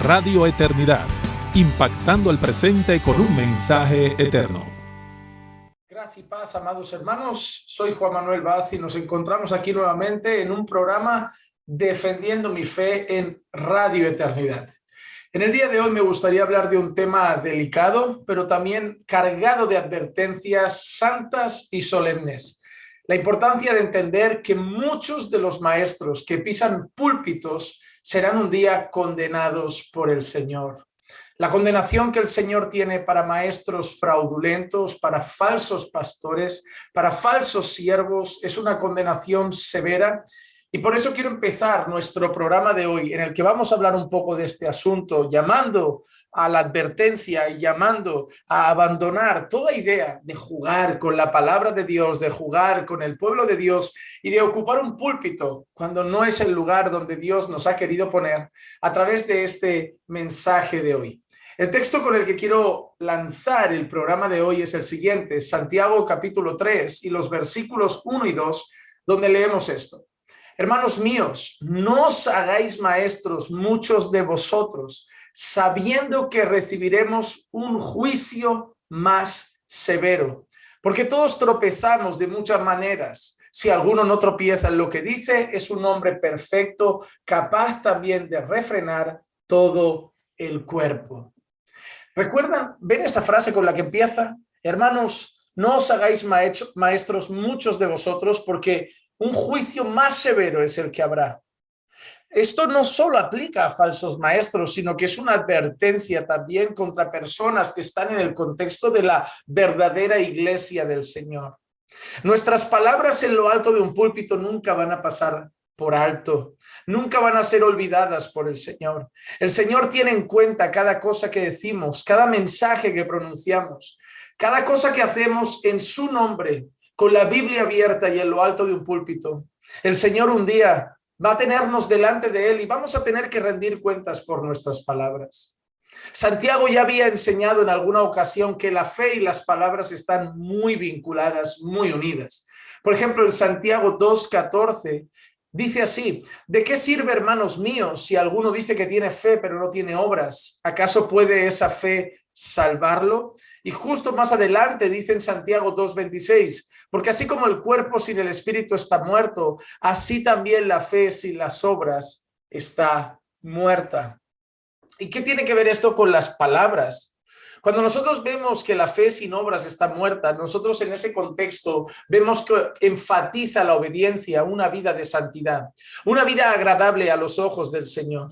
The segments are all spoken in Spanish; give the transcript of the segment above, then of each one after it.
Radio Eternidad, impactando el presente con un mensaje eterno. Gracias y paz, amados hermanos. Soy Juan Manuel Vaz y nos encontramos aquí nuevamente en un programa Defendiendo mi Fe en Radio Eternidad. En el día de hoy me gustaría hablar de un tema delicado, pero también cargado de advertencias santas y solemnes. La importancia de entender que muchos de los maestros que pisan púlpitos serán un día condenados por el Señor. La condenación que el Señor tiene para maestros fraudulentos, para falsos pastores, para falsos siervos, es una condenación severa. Y por eso quiero empezar nuestro programa de hoy, en el que vamos a hablar un poco de este asunto, llamando a la advertencia y llamando a abandonar toda idea de jugar con la palabra de Dios, de jugar con el pueblo de Dios y de ocupar un púlpito cuando no es el lugar donde Dios nos ha querido poner a través de este mensaje de hoy. El texto con el que quiero lanzar el programa de hoy es el siguiente, Santiago capítulo 3 y los versículos 1 y 2, donde leemos esto. Hermanos míos, no os hagáis maestros muchos de vosotros, sabiendo que recibiremos un juicio más severo. Porque todos tropezamos de muchas maneras. Si alguno no tropieza en lo que dice, es un hombre perfecto, capaz también de refrenar todo el cuerpo. ¿Recuerdan? ¿Ven esta frase con la que empieza? Hermanos, no os hagáis maestros muchos de vosotros, porque un juicio más severo es el que habrá. Esto no solo aplica a falsos maestros, sino que es una advertencia también contra personas que están en el contexto de la verdadera iglesia del Señor. Nuestras palabras en lo alto de un púlpito nunca van a pasar por alto, nunca van a ser olvidadas por el Señor. El Señor tiene en cuenta cada cosa que decimos, cada mensaje que pronunciamos, cada cosa que hacemos en su nombre, con la Biblia abierta y en lo alto de un púlpito. El Señor un día va a tenernos delante de Él y vamos a tener que rendir cuentas por nuestras palabras. Santiago ya había enseñado en alguna ocasión que la fe y las palabras están muy vinculadas, muy unidas. Por ejemplo, en Santiago 2:14 dice así: ¿de qué sirve, hermanos míos, si alguno dice que tiene fe pero no tiene obras? ¿Acaso puede esa fe salvarlo? Y justo más adelante dice en Santiago 2:26, porque así como el cuerpo sin el espíritu está muerto, así también la fe sin las obras está muerta. ¿Y qué tiene que ver esto con las palabras? Cuando nosotros vemos que la fe sin obras está muerta, nosotros en ese contexto vemos que enfatiza la obediencia, una vida de santidad, una vida agradable a los ojos del Señor.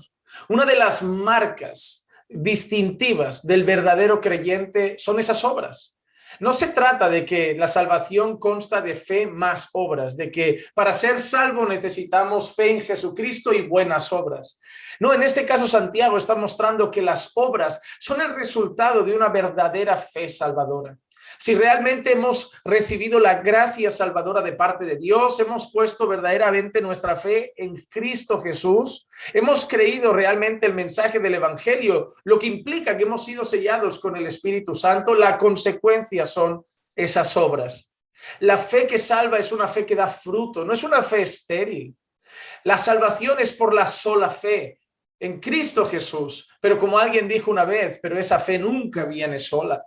Una de las marcas distintivas del verdadero creyente son esas obras. No se trata de que la salvación consta de fe más obras, de que para ser salvo necesitamos fe en Jesucristo y buenas obras. No, en este caso Santiago está mostrando que las obras son el resultado de una verdadera fe salvadora. Si realmente hemos recibido la gracia salvadora de parte de Dios, hemos puesto verdaderamente nuestra fe en Cristo Jesús, hemos creído realmente el mensaje del Evangelio, lo que implica que hemos sido sellados con el Espíritu Santo, la consecuencia son esas obras. La fe que salva es una fe que da fruto, no es una fe estéril. La salvación es por la sola fe en Cristo Jesús, pero como alguien dijo una vez, pero esa fe nunca viene sola.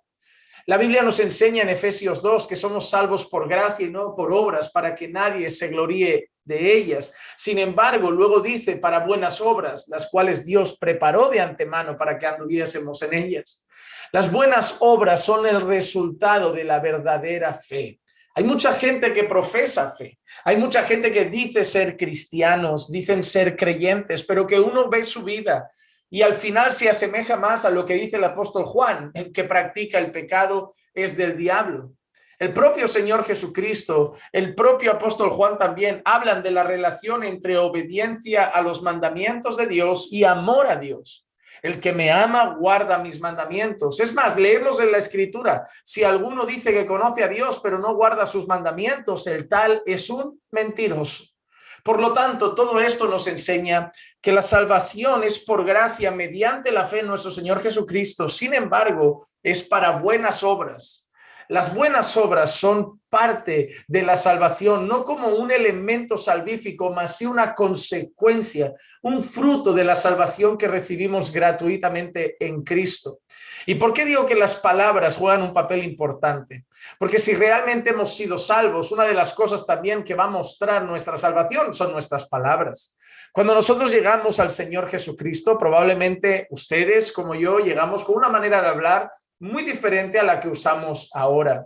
La Biblia nos enseña en Efesios 2 que somos salvos por gracia y no por obras, para que nadie se gloríe de ellas. Sin embargo, luego dice para buenas obras, las cuales Dios preparó de antemano para que anduviésemos en ellas. Las buenas obras son el resultado de la verdadera fe. Hay mucha gente que profesa fe, hay mucha gente que dice ser cristianos, dicen ser creyentes, pero que uno ve su vida y al final se asemeja más a lo que dice el apóstol Juan: el que practica el pecado es del diablo. El propio Señor Jesucristo, el propio apóstol Juan también hablan de la relación entre obediencia a los mandamientos de Dios y amor a Dios. El que me ama guarda mis mandamientos. Es más, leemos en la Escritura: si alguno dice que conoce a Dios pero no guarda sus mandamientos, el tal es un mentiroso. Por lo tanto, todo esto nos enseña que la salvación es por gracia mediante la fe en nuestro Señor Jesucristo. Sin embargo, es para buenas obras. Las buenas obras son parte de la salvación, no como un elemento salvífico, mas sí una consecuencia, un fruto de la salvación que recibimos gratuitamente en Cristo. ¿Y por qué digo que las palabras juegan un papel importante? Porque si realmente hemos sido salvos, una de las cosas también que va a mostrar nuestra salvación son nuestras palabras. Cuando nosotros llegamos al Señor Jesucristo, probablemente ustedes como yo llegamos con una manera de hablar muy diferente a la que usamos ahora.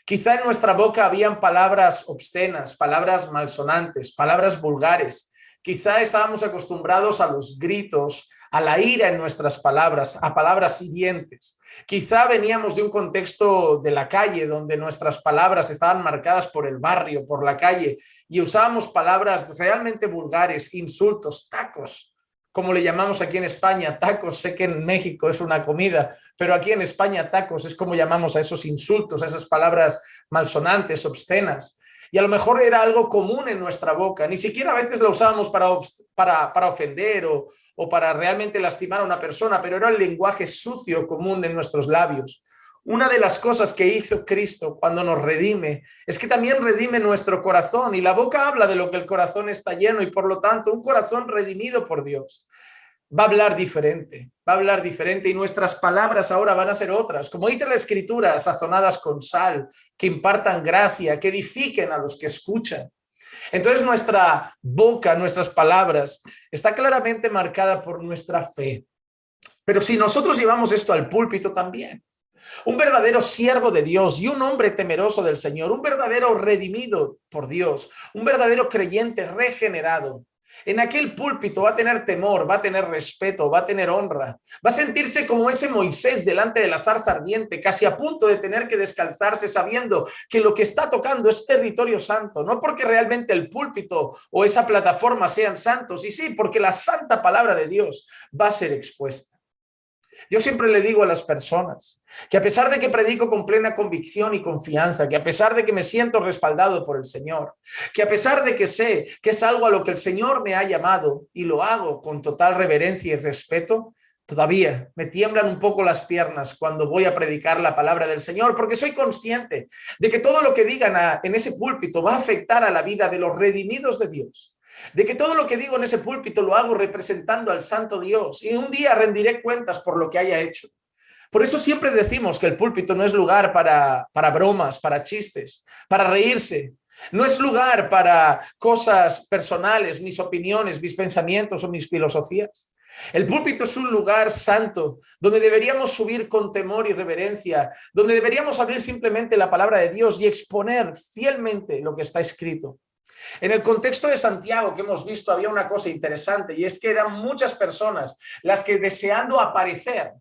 Quizá en nuestra boca habían palabras obscenas, palabras malsonantes, palabras vulgares. Quizá estábamos acostumbrados a los gritos, a la ira en nuestras palabras, a palabras hirientes. Quizá veníamos de un contexto de la calle donde nuestras palabras estaban marcadas por el barrio, por la calle, y usábamos palabras realmente vulgares, insultos, tacos, como le llamamos aquí en España, tacos. Sé que en México es una comida, pero aquí en España tacos es como llamamos a esos insultos, a esas palabras malsonantes, obscenas. Y a lo mejor era algo común en nuestra boca, ni siquiera a veces lo usábamos para ofender o para realmente lastimar a una persona, pero era el lenguaje sucio común en nuestros labios. Una de las cosas que hizo Cristo cuando nos redime es que también redime nuestro corazón, y la boca habla de lo que el corazón está lleno, y por lo tanto un corazón redimido por Dios va a hablar diferente, y nuestras palabras ahora van a ser otras, como dice la Escritura, sazonadas con sal, que impartan gracia, que edifiquen a los que escuchan. Entonces nuestra boca, nuestras palabras, está claramente marcada por nuestra fe. Pero si nosotros llevamos esto al púlpito también, un verdadero siervo de Dios y un hombre temeroso del Señor, un verdadero redimido por Dios, un verdadero creyente regenerado, en aquel púlpito va a tener temor, va a tener respeto, va a tener honra, va a sentirse como ese Moisés delante de la zarza ardiente, casi a punto de tener que descalzarse, sabiendo que lo que está tocando es territorio santo, no porque realmente el púlpito o esa plataforma sean santos, y sí, porque la santa palabra de Dios va a ser expuesta. Yo siempre le digo a las personas que a pesar de que predico con plena convicción y confianza, que a pesar de que me siento respaldado por el Señor, que a pesar de que sé que es algo a lo que el Señor me ha llamado y lo hago con total reverencia y respeto, todavía me tiemblan un poco las piernas cuando voy a predicar la palabra del Señor, porque soy consciente de que todo lo que digan en ese púlpito va a afectar a la vida de los redimidos de Dios. De que todo lo que digo en ese púlpito lo hago representando al santo Dios, y un día rendiré cuentas por lo que haya hecho. Por eso siempre decimos que el púlpito no es lugar para bromas, para chistes, para reírse. No es lugar para cosas personales, mis opiniones, mis pensamientos o mis filosofías. El púlpito es un lugar santo donde deberíamos subir con temor y reverencia, donde deberíamos abrir simplemente la palabra de Dios y exponer fielmente lo que está escrito. En el contexto de Santiago que hemos visto había una cosa interesante, y es que eran muchas personas las que, deseando aparecer,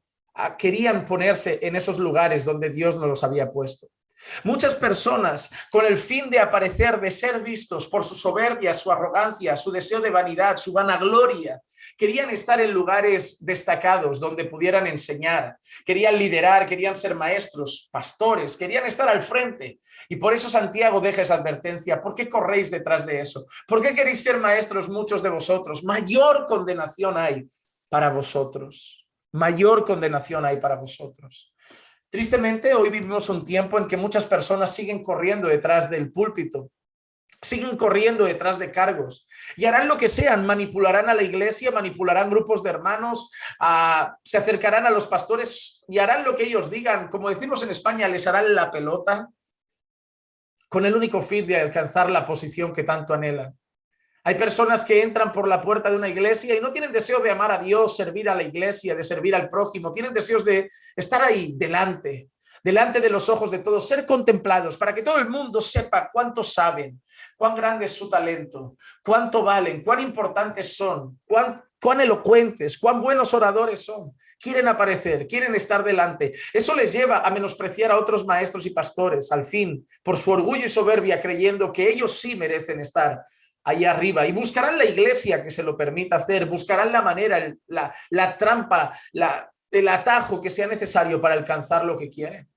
querían ponerse en esos lugares donde Dios nos los había puesto. Muchas personas, con el fin de aparecer, de ser vistos por su soberbia, su arrogancia, su deseo de vanidad, su vanagloria, querían estar en lugares destacados donde pudieran enseñar, querían liderar, querían ser maestros, pastores, querían estar al frente. Y por eso Santiago deja esa advertencia. ¿Por qué corréis detrás de eso? ¿Por qué queréis ser maestros muchos de vosotros? Mayor condenación hay para vosotros. Mayor condenación hay para vosotros. Tristemente, hoy vivimos un tiempo en que muchas personas siguen corriendo detrás del púlpito, siguen corriendo detrás de cargos y harán lo que sean, manipularán a la iglesia, manipularán grupos de hermanos, se acercarán a los pastores y harán lo que ellos digan. Como decimos en España, les harán la pelota con el único fin de alcanzar la posición que tanto anhelan. Hay personas que entran por la puerta de una iglesia y no tienen deseo de amar a Dios, servir a la iglesia, de servir al prójimo. Tienen deseos de estar ahí, delante de los ojos de todos, ser contemplados, para que todo el mundo sepa cuánto saben, cuán grande es su talento, cuánto valen, cuán importantes son, cuán elocuentes, cuán buenos oradores son. Quieren aparecer, quieren estar delante. Eso les lleva a menospreciar a otros maestros y pastores, al fin, por su orgullo y soberbia, creyendo que ellos sí merecen estar ahí arriba, y buscarán la iglesia que se lo permita hacer, buscarán la manera, la trampa, el atajo que sea necesario para alcanzar lo que quieren.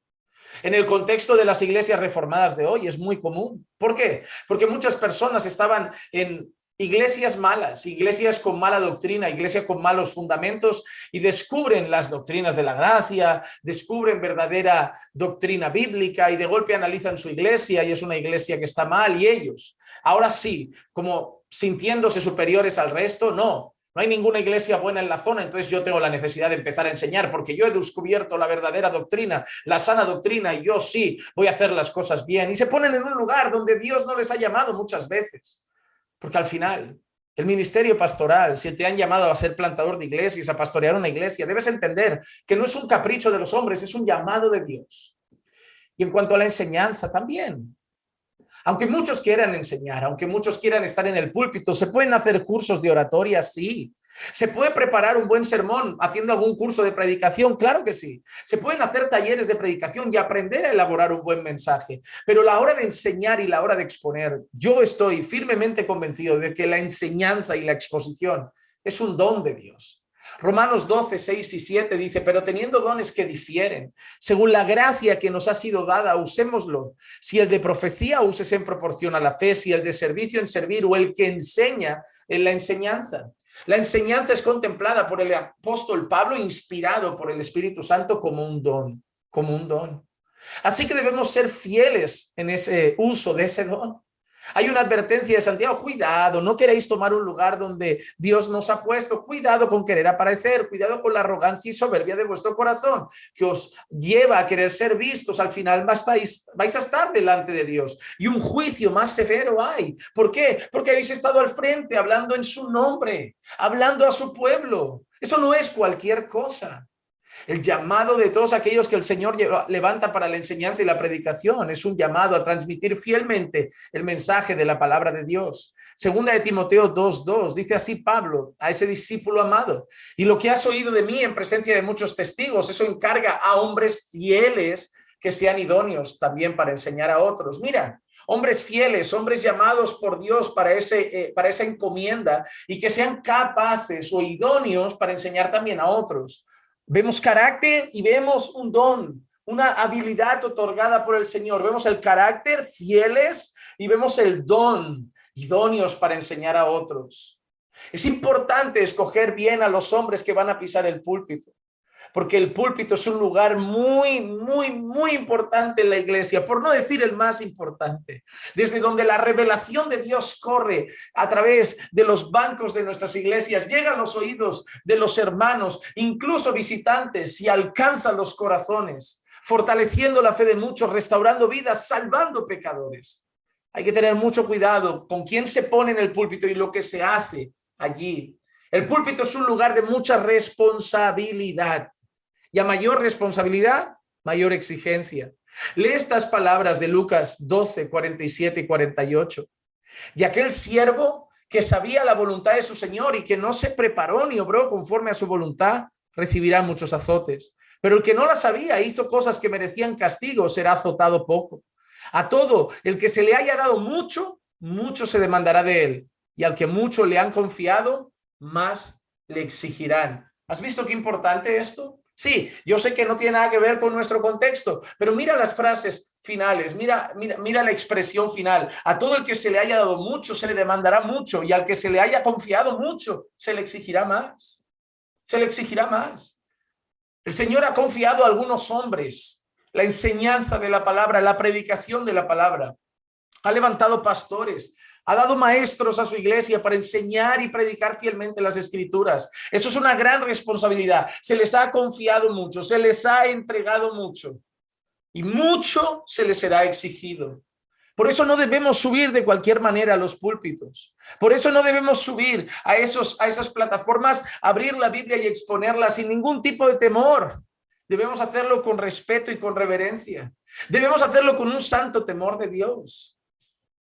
En el contexto de las iglesias reformadas de hoy es muy común. ¿Por qué? Porque muchas personas estaban en iglesias malas, iglesias con mala doctrina, iglesias con malos fundamentos y descubren las doctrinas de la gracia, descubren verdadera doctrina bíblica y de golpe analizan su iglesia y es una iglesia que está mal y ellos, ahora sí, como sintiéndose superiores al resto, no hay ninguna iglesia buena en la zona, entonces yo tengo la necesidad de empezar a enseñar porque yo he descubierto la verdadera doctrina, la sana doctrina y yo sí voy a hacer las cosas bien y se ponen en un lugar donde Dios no les ha llamado muchas veces. Porque al final, el ministerio pastoral, si te han llamado a ser plantador de iglesias, a pastorear una iglesia, debes entender que no es un capricho de los hombres, es un llamado de Dios. Y en cuanto a la enseñanza también. Aunque muchos quieran enseñar, aunque muchos quieran estar en el púlpito, se pueden hacer cursos de oratoria, sí. ¿Se puede preparar un buen sermón haciendo algún curso de predicación? Claro que sí. Se pueden hacer talleres de predicación y aprender a elaborar un buen mensaje. Pero la hora de enseñar y la hora de exponer, yo estoy firmemente convencido de que la enseñanza y la exposición es un don de Dios. Romanos 12, 6 y 7 dice, pero teniendo dones que difieren, según la gracia que nos ha sido dada, usémoslo. Si el de profecía, úsese en proporción a la fe, si el de servicio en servir o el que enseña en la enseñanza. La enseñanza es contemplada por el apóstol Pablo, inspirado por el Espíritu Santo como un don, como un don. Así que debemos ser fieles en ese uso de ese don. Hay una advertencia de Santiago, cuidado, no queréis tomar un lugar donde Dios nos ha puesto, cuidado con querer aparecer, cuidado con la arrogancia y soberbia de vuestro corazón, que os lleva a querer ser vistos, al final vais a estar delante de Dios y un juicio más severo hay. ¿Por qué? Porque habéis estado al frente hablando en su nombre, hablando a su pueblo. Eso no es cualquier cosa. El llamado de todos aquellos que el Señor levanta para la enseñanza y la predicación es un llamado a transmitir fielmente el mensaje de la palabra de Dios. Segunda de Timoteo 2:2 dice así Pablo a ese discípulo amado: y lo que has oído de mí en presencia de muchos testigos, eso encarga a hombres fieles que sean idóneos también para enseñar a otros. Mira, hombres fieles, hombres llamados por Dios para esa encomienda y que sean capaces o idóneos para enseñar también a otros. Vemos carácter y vemos un don, una habilidad otorgada por el Señor. Vemos el carácter, fieles, y vemos el don, idóneos para enseñar a otros. Es importante escoger bien a los hombres que van a pisar el púlpito, porque el púlpito es un lugar muy, muy, muy importante en la iglesia, por no decir el más importante, desde donde la revelación de Dios corre a través de los bancos de nuestras iglesias, llega a los oídos de los hermanos, incluso visitantes, y alcanza los corazones, fortaleciendo la fe de muchos, restaurando vidas, salvando pecadores. Hay que tener mucho cuidado con quién se pone en el púlpito y lo que se hace allí. El púlpito es un lugar de mucha responsabilidad. Y a mayor responsabilidad, mayor exigencia. Lee estas palabras de Lucas 12, 47 y 48. Y aquel siervo que sabía la voluntad de su Señor y que no se preparó ni obró conforme a su voluntad, recibirá muchos azotes. Pero el que no la sabía, hizo cosas que merecían castigo, será azotado poco. A todo el que se le haya dado mucho, mucho se demandará de él. Y al que mucho le han confiado, más le exigirán. ¿Has visto qué importante esto? Sí, yo sé que no tiene nada que ver con nuestro contexto, pero mira las frases finales, mira la expresión final. A todo el que se le haya dado mucho, se le demandará mucho, y al que se le haya confiado mucho, se le exigirá más. Se le exigirá más. El Señor ha confiado a algunos hombres la enseñanza de la palabra, la predicación de la palabra. Ha levantado pastores, ha dado maestros a su iglesia para enseñar y predicar fielmente las escrituras. Eso es una gran responsabilidad. Se les ha confiado mucho, se les ha entregado mucho y mucho se les será exigido. Por eso no debemos subir de cualquier manera a los púlpitos. Por eso no debemos subir a esas plataformas, abrir la Biblia y exponerla sin ningún tipo de temor. Debemos hacerlo con respeto y con reverencia. Debemos hacerlo con un santo temor de Dios.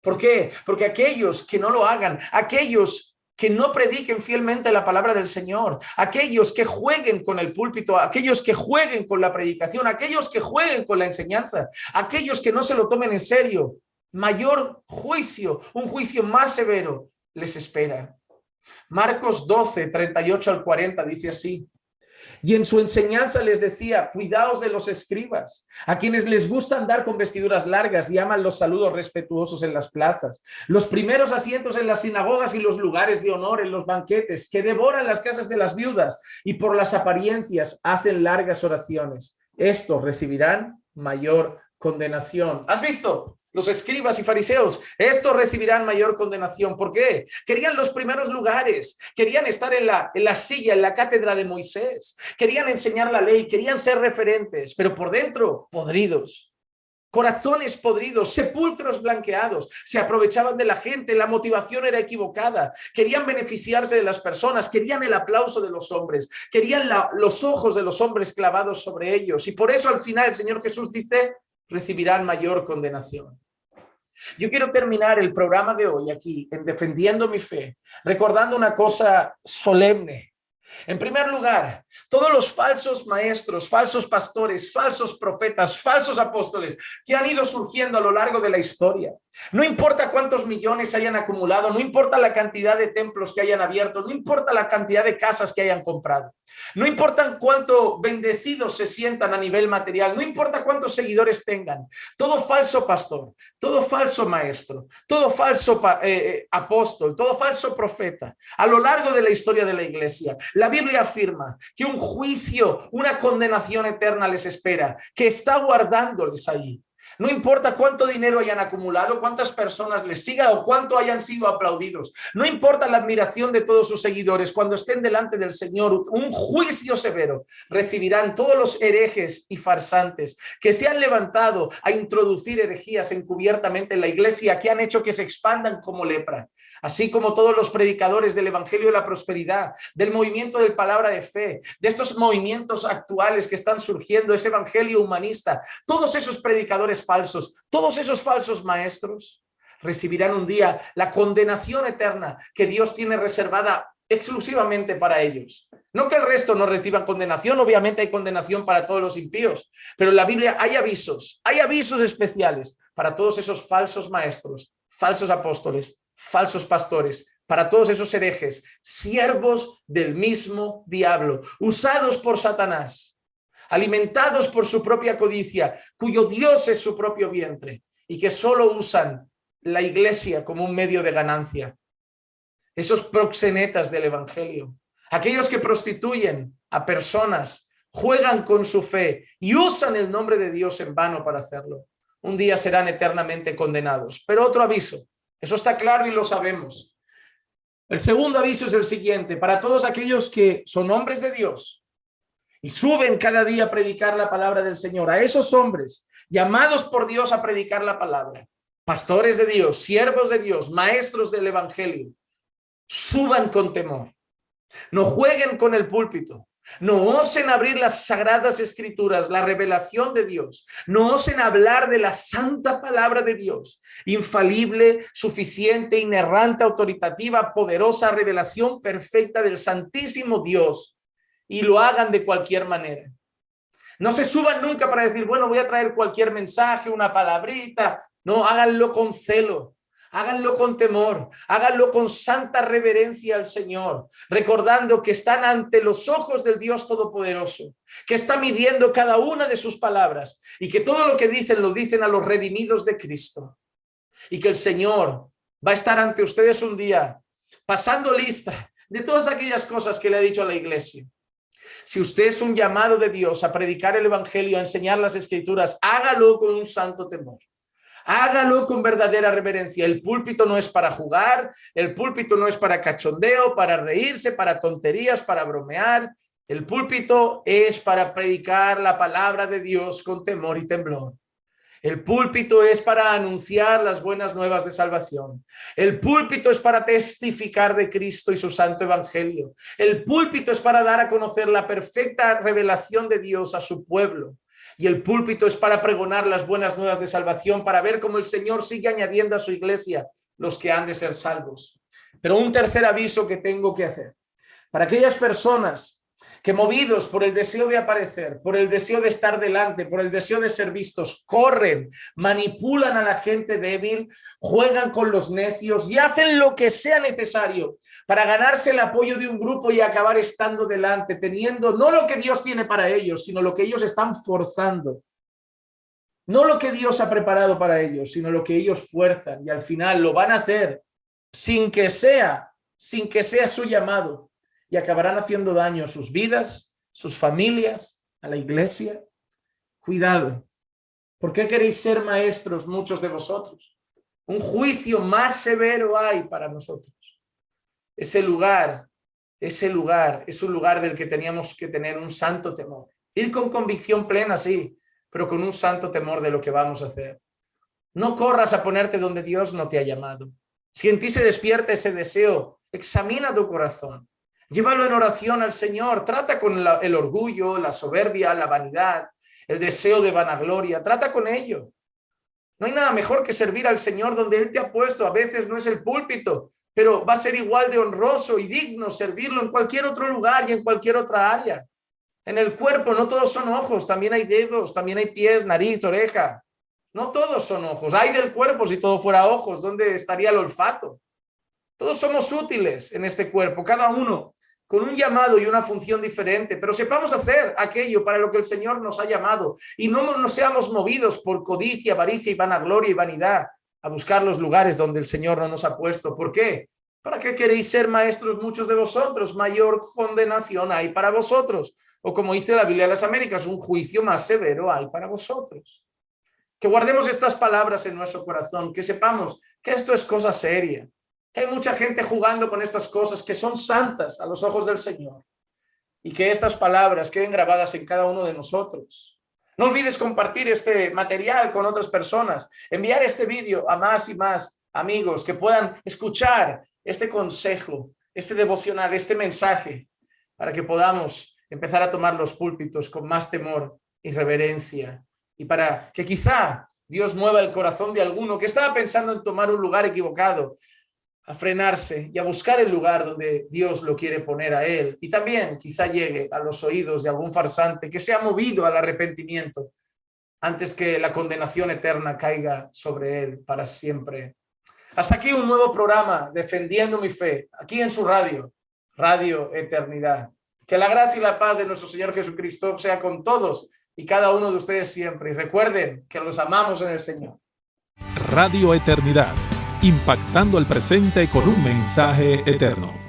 ¿Por qué? Porque aquellos que no lo hagan, aquellos que no prediquen fielmente la palabra del Señor, aquellos que jueguen con el púlpito, aquellos que jueguen con la predicación, aquellos que jueguen con la enseñanza, aquellos que no se lo tomen en serio, mayor juicio, un juicio más severo les espera. Marcos 12, 38 al 40 dice así: Y en su enseñanza les decía, cuidaos de los escribas, a quienes les gusta andar con vestiduras largas y aman los saludos respetuosos en las plazas, los primeros asientos en las sinagogas y los lugares de honor en los banquetes, que devoran las casas de las viudas y por las apariencias hacen largas oraciones. Estos recibirán mayor condenación. ¿Has visto? Los escribas y fariseos, estos recibirán mayor condenación. ¿Por qué? Querían los primeros lugares, querían estar en la silla, en la cátedra de Moisés, querían enseñar la ley, querían ser referentes, pero por dentro, podridos. Corazones podridos, sepulcros blanqueados, se aprovechaban de la gente, la motivación era equivocada, querían beneficiarse de las personas, querían el aplauso de los hombres, querían los ojos de los hombres clavados sobre ellos, y por eso al final el Señor Jesús dice, recibirán mayor condenación. Yo quiero terminar el programa de hoy aquí, en Defendiendo mi Fe, recordando una cosa solemne. En primer lugar, todos los falsos maestros, falsos pastores, falsos profetas, falsos apóstoles que han ido surgiendo a lo largo de la historia. No importa cuántos millones hayan acumulado, no importa la cantidad de templos que hayan abierto, no importa la cantidad de casas que hayan comprado, no importa cuánto bendecidos se sientan a nivel material, no importa cuántos seguidores tengan, todo falso pastor, todo falso maestro, todo falso apóstol, todo falso profeta, a lo largo de la historia de la iglesia, la Biblia afirma que un juicio, una condenación eterna les espera, que está guardándoles ahí. No importa cuánto dinero hayan acumulado, cuántas personas les sigan o cuánto hayan sido aplaudidos. No importa la admiración de todos sus seguidores. Cuando estén delante del Señor, un juicio severo recibirán todos los herejes y farsantes que se han levantado a introducir herejías encubiertamente en la iglesia, que han hecho que se expandan como lepra. Así como todos los predicadores del Evangelio de la Prosperidad, del movimiento de Palabra de Fe, de estos movimientos actuales que están surgiendo, ese Evangelio humanista, todos esos predicadores falsos, todos esos falsos maestros recibirán un día la condenación eterna que Dios tiene reservada exclusivamente para ellos. No que el resto no reciban condenación, obviamente hay condenación para todos los impíos, pero en la Biblia hay avisos especiales para todos esos falsos maestros, falsos apóstoles, falsos pastores, para todos esos herejes, siervos del mismo diablo, usados por Satanás, alimentados por su propia codicia, cuyo Dios es su propio vientre, y que solo usan la iglesia como un medio de ganancia. Esos proxenetas del evangelio, aquellos que prostituyen a personas, juegan con su fe y usan el nombre de Dios en vano para hacerlo, un día serán eternamente condenados. Pero otro aviso, eso está claro y lo sabemos. El segundo aviso es el siguiente, para todos aquellos que son hombres de Dios y suben cada día a predicar la palabra del Señor, a esos hombres llamados por Dios a predicar la palabra, pastores de Dios, siervos de Dios, maestros del evangelio, suban con temor, no jueguen con el púlpito, no osen abrir las sagradas escrituras, la revelación de Dios, no osen hablar de la santa palabra de Dios, infalible, suficiente, inerrante, autoritativa, poderosa revelación perfecta del santísimo Dios, y lo hagan de cualquier manera. No se suban nunca para decir, bueno, voy a traer cualquier mensaje, una palabrita. No, háganlo con celo, háganlo con temor, háganlo con santa reverencia al Señor, recordando que están ante los ojos del Dios Todopoderoso, que está midiendo cada una de sus palabras y que todo lo que dicen lo dicen a los redimidos de Cristo. Y que el Señor va a estar ante ustedes un día pasando lista de todas aquellas cosas que le ha dicho a la iglesia. Si usted es un llamado de Dios a predicar el evangelio, a enseñar las escrituras, hágalo con un santo temor. Hágalo con verdadera reverencia. El púlpito no es para jugar, el púlpito no es para cachondeo, para reírse, para tonterías, para bromear. El púlpito es para predicar la palabra de Dios con temor y temblor. El púlpito es para anunciar las buenas nuevas de salvación. El púlpito es para testificar de Cristo y su santo evangelio. El púlpito es para dar a conocer la perfecta revelación de Dios a su pueblo. Y el púlpito es para pregonar las buenas nuevas de salvación, para ver cómo el Señor sigue añadiendo a su iglesia los que han de ser salvos. Pero un tercer aviso que tengo que hacer. Para aquellas personas que movidos por el deseo de aparecer, por el deseo de estar delante, por el deseo de ser vistos, corren, manipulan a la gente débil, juegan con los necios y hacen lo que sea necesario para ganarse el apoyo de un grupo y acabar estando delante, teniendo no lo que Dios tiene para ellos, sino lo que ellos están forzando. No lo que Dios ha preparado para ellos, sino lo que ellos fuerzan, y al final lo van a hacer sin que sea su llamado. Y acabarán haciendo daño a sus vidas, sus familias, a la iglesia. Cuidado. ¿Por qué queréis ser maestros muchos de vosotros? Un juicio más severo hay para nosotros. Ese lugar es un lugar del que teníamos que tener un santo temor. Ir con convicción plena, sí, pero con un santo temor de lo que vamos a hacer. No corras a ponerte donde Dios no te ha llamado. Si en ti se despierta ese deseo, examina tu corazón. Llévalo en oración al Señor. Trata con el orgullo, la soberbia, la vanidad, el deseo de vanagloria. Trata con ello. No hay nada mejor que servir al Señor donde Él te ha puesto. A veces no es el púlpito, pero va a ser igual de honroso y digno servirlo en cualquier otro lugar y en cualquier otra área. En el cuerpo no todos son ojos, también hay dedos, también hay pies, nariz, oreja. No todos son ojos. Hay del cuerpo si todo fuera ojos, ¿dónde estaría el olfato? Todos somos útiles en este cuerpo, cada uno con un llamado y una función diferente, pero sepamos hacer aquello para lo que el Señor nos ha llamado y no nos seamos movidos por codicia, avaricia y vanagloria y vanidad a buscar los lugares donde el Señor no nos ha puesto. ¿Por qué? ¿Para qué queréis ser maestros muchos de vosotros? Mayor condenación hay para vosotros. O como dice la Biblia de las Américas, un juicio más severo hay para vosotros. Que guardemos estas palabras en nuestro corazón, que sepamos que esto es cosa seria, que hay mucha gente jugando con estas cosas que son santas a los ojos del Señor y que estas palabras queden grabadas en cada uno de nosotros. No olvides compartir este material con otras personas, enviar este vídeo a más y más amigos que puedan escuchar este consejo, este devocional, este mensaje, para que podamos empezar a tomar los púlpitos con más temor y reverencia, y para que quizá Dios mueva el corazón de alguno que estaba pensando en tomar un lugar equivocado, a frenarse y a buscar el lugar donde Dios lo quiere poner a él. Y también quizá llegue a los oídos de algún farsante que se ha movido al arrepentimiento antes que la condenación eterna caiga sobre él para siempre. Hasta aquí un nuevo programa, Defendiendo mi Fe, aquí en su radio, Radio Eternidad. Que la gracia y la paz de nuestro Señor Jesucristo sea con todos y cada uno de ustedes siempre. Y recuerden que los amamos en el Señor. Radio Eternidad, impactando el presente con un mensaje eterno.